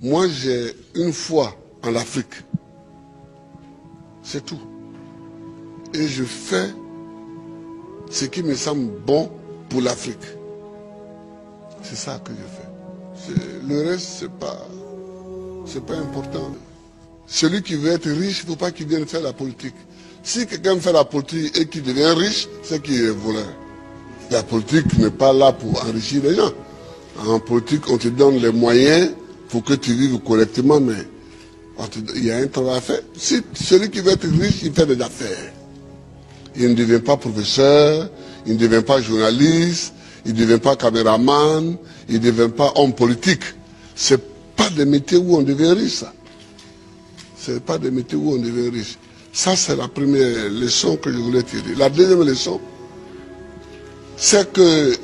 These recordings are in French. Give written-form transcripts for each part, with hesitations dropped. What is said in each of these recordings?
Moi, j'ai une foi en l'Afrique. C'est tout. Et je fais ce qui me semble bon pour l'Afrique. C'est ça que je fais. Le reste, c'est pas important. Celui qui veut être riche, il ne faut pas qu'il vienne faire la politique. Si quelqu'un fait la politique et qu'il devient riche, c'est qu'il est voleur. La politique n'est pas là pour enrichir les gens. En politique, on te donne les moyens pour que tu vives correctement, mais il y a un travail à faire. Si celui qui veut être riche, il fait des affaires. Il ne devient pas professeur, il ne devient pas journaliste, il ne devient pas caméraman, il ne devient pas homme politique. Ce n'est pas des métiers où on devient riche, ça. Ce n'est pas des métiers où on devient riche. Ça, c'est la première leçon que je voulais tirer. La deuxième leçon, c'est que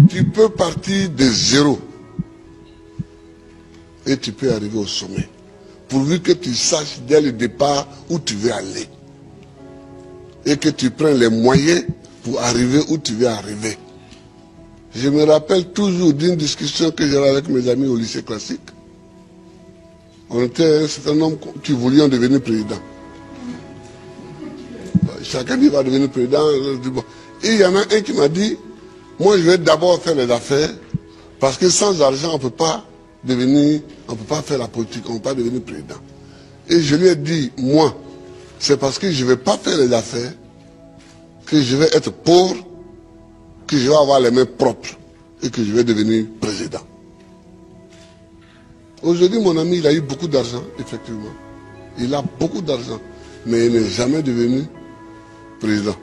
tu peux partir de zéro et tu peux arriver au sommet. Pourvu que tu saches dès le départ où tu veux aller. Et que tu prennes les moyens pour arriver où tu veux arriver. Je me rappelle toujours d'une discussion que j'avais avec mes amis au lycée classique. On était un certain nombre qui voulions devenir président. Chacun dit va devenir président. Et il y en a un qui m'a dit, moi je vais d'abord faire les affaires, parce que sans argent on ne peut pas devenir, on ne peut pas faire la politique, on ne peut pas devenir président. Et je lui ai dit, moi, c'est parce que je ne vais pas faire les affaires, que je vais être pauvre, que je vais avoir les mains propres et que je vais devenir président. Aujourd'hui, mon ami, il a eu beaucoup d'argent, effectivement. Il a beaucoup d'argent, mais il n'est jamais devenu président.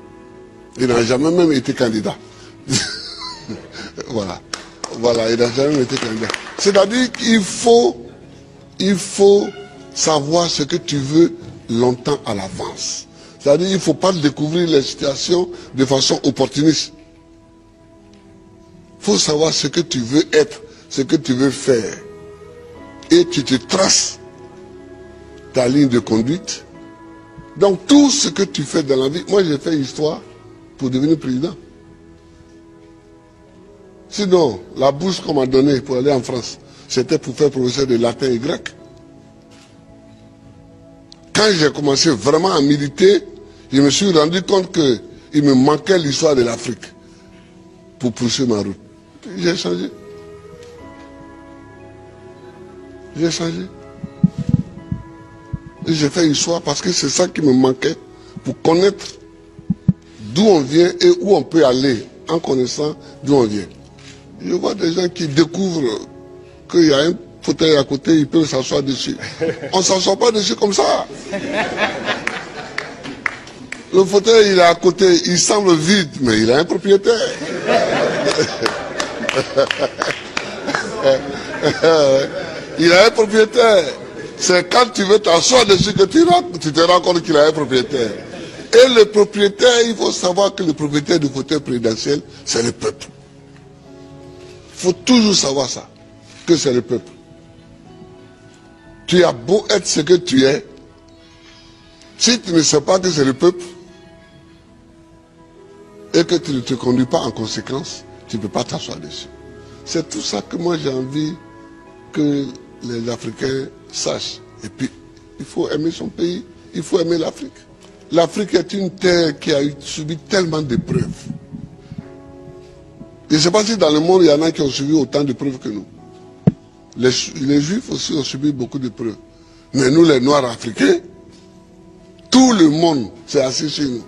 Il n'a jamais même été candidat. Voilà. Voilà, il n'a jamais été candidat. C'est-à-dire qu'il faut savoir ce que tu veux longtemps à l'avance. C'est-à-dire qu'il ne faut pas découvrir les situations de façon opportuniste. Il faut savoir ce que tu veux être, ce que tu veux faire. Et tu te traces ta ligne de conduite. Donc tout ce que tu fais dans la vie, moi j'ai fait histoire pour devenir président. Sinon, la bourse qu'on m'a donnée pour aller en France, c'était pour faire professeur de latin et grec. Quand j'ai commencé vraiment à militer, je me suis rendu compte qu'il me manquait l'histoire de l'Afrique pour poursuivre ma route. J'ai changé. J'ai changé. Et j'ai fait histoire parce que c'est ça qui me manquait pour connaître d'où on vient et où on peut aller en connaissant d'où on vient. Je vois des gens qui découvrent qu'il y a un fauteuil à côté, ils peuvent s'asseoir dessus. On ne s'assoit pas dessus comme ça. Le fauteuil, il est à côté, il semble vide, mais il a un propriétaire. Il a un propriétaire. C'est quand tu veux t'asseoir dessus que tu te rends compte qu'il a un propriétaire. Et le propriétaire, il faut savoir que le propriétaire du fauteuil présidentiel, c'est le peuple. Il faut toujours savoir ça, que c'est le peuple. Tu as beau être ce que tu es, si tu ne sais pas que c'est le peuple, et que tu ne te conduis pas en conséquence, tu ne peux pas t'asseoir dessus. C'est tout ça que moi j'ai envie que les Africains sachent. Et puis, il faut aimer son pays, il faut aimer l'Afrique. L'Afrique est une terre qui a subi tellement d'épreuves. Je ne sais pas si dans le monde, il y en a qui ont subi autant d'épreuves que nous. Les Juifs aussi ont subi beaucoup d'épreuves. Mais nous, les Noirs africains, tout le monde s'est assis sur nous.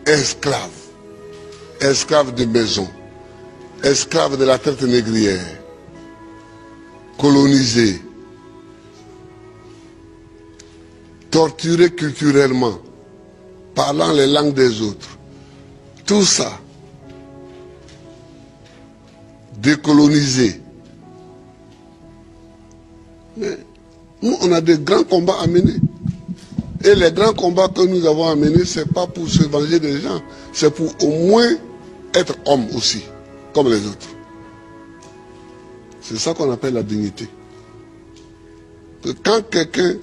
Esclaves. Esclaves de maison. Esclaves de la traite négrière. Colonisés. Torturés culturellement. Parlant les langues des autres. Tout ça. Décolonisés. Mais nous, on a des grands combats à mener. Et les grands combats que nous avons à mener, ce n'est pas pour se venger des gens. C'est pour au moins être homme aussi, comme les autres. C'est ça qu'on appelle la dignité. Que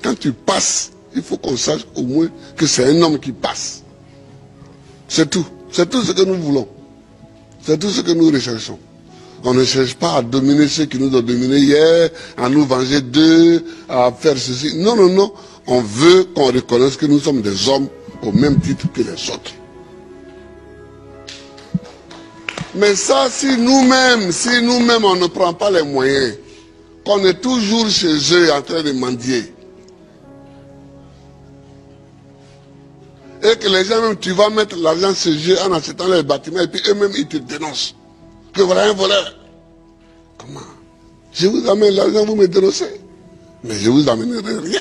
quand tu passes, il faut qu'on sache au moins que c'est un homme qui passe. C'est tout. C'est tout ce que nous voulons. C'est tout ce que nous recherchons. On ne cherche pas à dominer ceux qui nous ont dominés hier, à nous venger d'eux, à faire ceci. Non, non, non. On veut qu'on reconnaisse que nous sommes des hommes au même titre que les autres. Mais ça, si nous-mêmes, on ne prend pas les moyens, qu'on est toujours chez eux en train de mendier, et que les gens même, tu vas mettre l'argent chez eux en achetant les bâtiments, et puis eux-mêmes, ils te dénoncent. Que voilà un voleur. Comment? Je vous amène l'argent, vous me dénoncez. Mais je vous amènerai rien.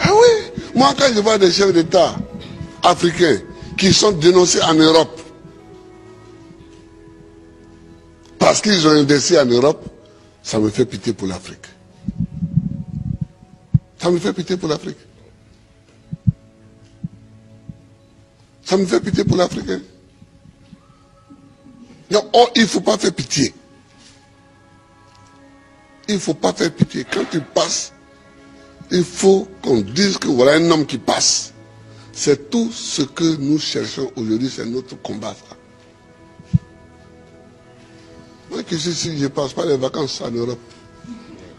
Ah oui. Moi, quand je vois des chefs d'État africains qui sont dénoncés en Europe, parce qu'ils ont investi en Europe, ça me fait pitié pour l'Afrique. Ça me fait pitié pour l'Afrique. Ça me fait pitié pour l'Afrique. Hein? Non, oh, il ne faut pas faire pitié. Il ne faut pas faire pitié. Quand tu passes, il faut qu'on dise que voilà un homme qui passe. C'est tout ce que nous cherchons aujourd'hui, c'est notre combat. Ça. Moi qui suis ici, je ne passe pas les vacances en Europe.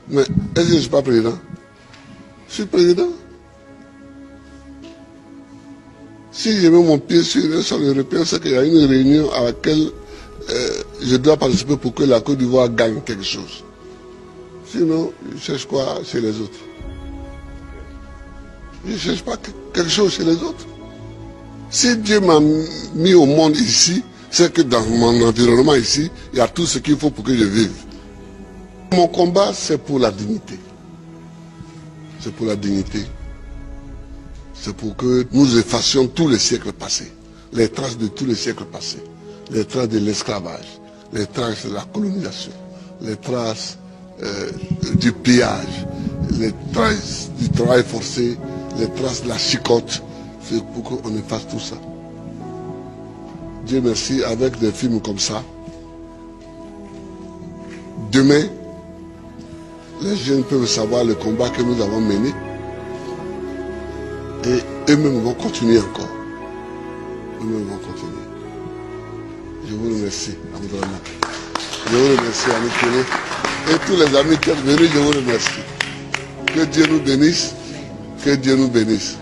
Mais est-ce que je ne suis pas président? Je suis président. Si je mets mon pied sur un sol européen, c'est qu'il y a une réunion à laquelle je dois participer pour que la Côte d'Ivoire gagne quelque chose. Sinon, je cherche quoi chez les autres? Je ne cherche pas quelque chose chez les autres. Si Dieu m'a mis au monde ici, c'est que dans mon environnement ici, il y a tout ce qu'il faut pour que je vive. Mon combat, c'est pour la dignité. C'est pour la dignité. C'est pour que nous effacions tous les siècles passés, les traces de tous les siècles passés, les traces de l'esclavage, les traces de la colonisation, les traces du pillage, les traces du travail forcé, les traces de la chicote. C'est pour qu'on efface tout ça. Dieu merci, avec des films comme ça, demain, les jeunes peuvent savoir le combat que nous avons mené. Et eux-mêmes vont continuer encore. Eux-mêmes vont continuer. Je vous remercie, Abdourahmane. Je vous remercie, Annie. Et tous les amis qui sont venus, je vous remercie. Que Dieu nous bénisse. Que Dieu nous bénisse.